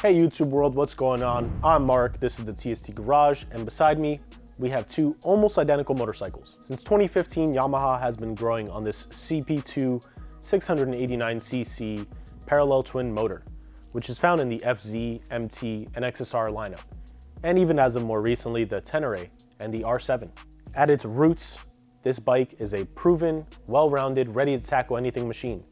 Hey YouTube world, what's going on? I'm Mark, this is the TST Garage, and beside me, we have two almost identical motorcycles. Since 2015, Yamaha has been growing on this CP2 689cc parallel twin motor, which is found in the FZ, MT, and XSR lineup, and even as of more recently, the Tenere and the R7. At its roots, this bike is a proven, well-rounded, ready to tackle anything machine,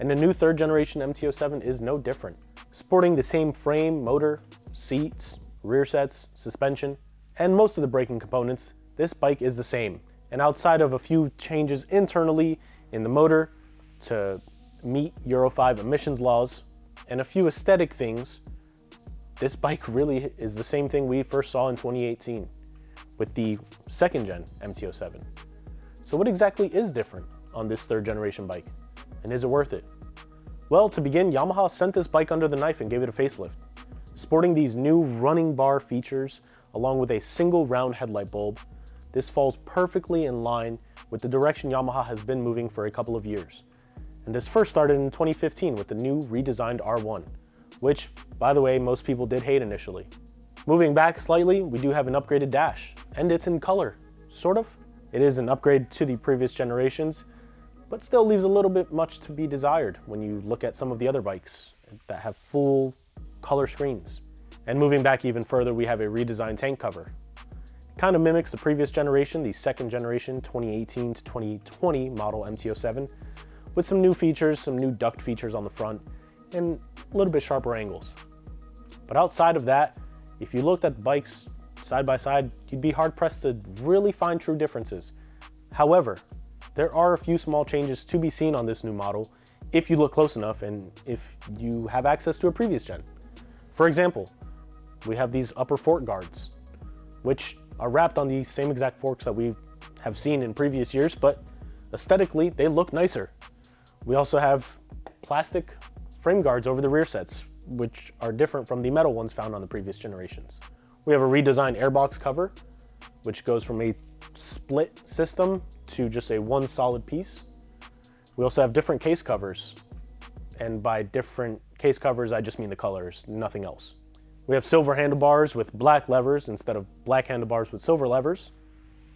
and the new third generation MT-07 is no different. Sporting the same frame, motor, seats, rear sets, suspension, and most of the braking components, this bike is the same. And outside of a few changes internally in the motor to meet Euro 5 emissions laws and a few aesthetic things, this bike really is the same thing we first saw in 2018 with the second gen MT-07. So what exactly is different on this third generation bike? And is it worth it? Well, to begin, Yamaha sent this bike under the knife and gave it a facelift. Sporting these new running bar features, along with a single round headlight bulb, this falls perfectly in line with the direction Yamaha has been moving for a couple of years. And this first started in 2015 with the new redesigned R1, which, by the way, most people did hate initially. Moving back slightly, we do have an upgraded dash, and it's in color, sort of. It is an upgrade to the previous generations, but still leaves a little bit much to be desired when you look at some of the other bikes that have full color screens. And moving back even further, we have a redesigned tank cover. It kind of mimics the previous generation, the second generation 2018 to 2020 model MT-07, with some new features, some new duct features on the front, and a little bit sharper angles. But outside of that, if you looked at the bikes side by side, you'd be hard pressed to really find true differences. However, there are a few small changes to be seen on this new model if you look close enough and if you have access to a previous gen. For example, we have these upper fork guards, which are wrapped on the same exact forks that we have seen in previous years, but aesthetically, they look nicer. We also have plastic frame guards over the rear sets, which are different from the metal ones found on the previous generations. We have a redesigned airbox cover, which goes from a split system to just a one solid piece. We also have different case covers, and by different case covers, I just mean the colors, nothing else. We have silver handlebars with black levers instead of black handlebars with silver levers.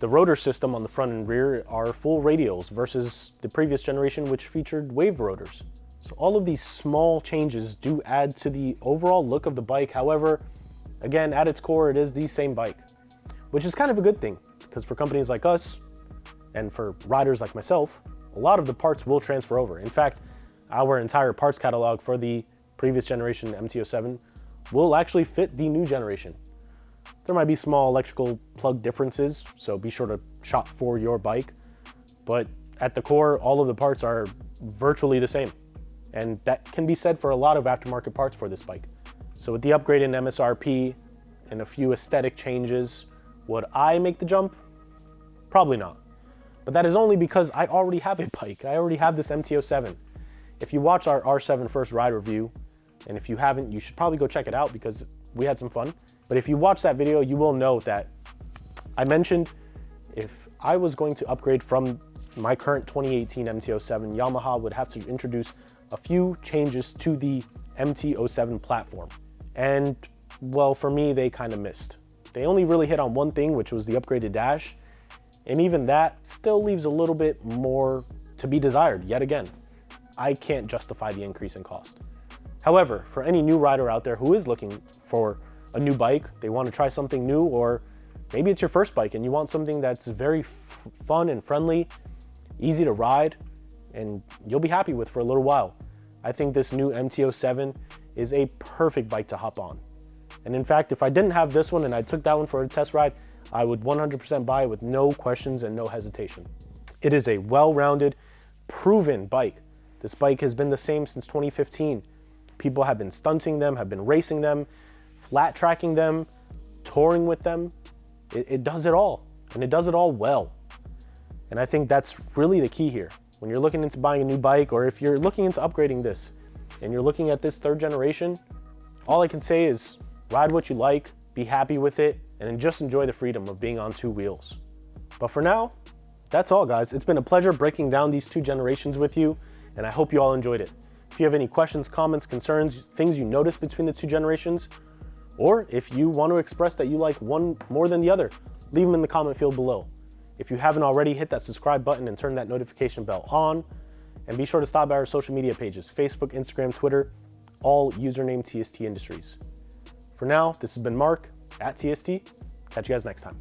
The rotor system on the front and rear are full radials versus the previous generation, which featured wave rotors. So all of these small changes do add to the overall look of the bike. However, again, at its core, it is the same bike, which is kind of a good thing, because for companies like us and for riders like myself, a lot of the parts will transfer over. In fact, our entire parts catalog for the previous generation MT-07 will actually fit the new generation. There might be small electrical plug differences, so be sure to shop for your bike. But at the core, all of the parts are virtually the same. And that can be said for a lot of aftermarket parts for this bike. So with the upgrade in MSRP and a few aesthetic changes, would I make the jump? Probably not. But that is only because I already have a bike. I already have this MT-07. If you watch our R7 first ride review, and if you haven't, you should probably go check it out because we had some fun. But if you watch that video, you will know that I mentioned if I was going to upgrade from my current 2018 MT-07, Yamaha would have to introduce a few changes to the MT-07 platform. And well, for me, they kind of missed. They only really hit on one thing, which was the upgraded dash. And even that still leaves a little bit more to be desired, yet again. I can't justify the increase in cost. However, for any new rider out there who is looking for a new bike, they want to try something new, or maybe it's your first bike and you want something that's very fun and friendly, easy to ride, and you'll be happy with for a little while. I think this new MT-07 is a perfect bike to hop on. And in fact, if I didn't have this one and I took that one for a test ride, I would 100% buy it with no questions and no hesitation. It is a well-rounded, proven bike. This bike has been the same since 2015. People have been stunting them, have been racing them, flat tracking them, touring with them. It does it all, and it does it all well. And I think that's really the key here. When you're looking into buying a new bike, or if you're looking into upgrading this, and you're looking at this third generation, all I can say is ride what you like, be happy with it, and just enjoy the freedom of being on two wheels. But for now, that's all guys. It's been a pleasure breaking down these two generations with you, and I hope you all enjoyed it. If you have any questions, comments, concerns, things you notice between the two generations, or if you want to express that you like one more than the other, leave them in the comment field below. If you haven't already, hit that subscribe button and turn that notification bell on. And be sure to stop by our social media pages, Facebook, Instagram, Twitter, all username TST Industries. For now, this has been Mark at TST. Catch you guys next time.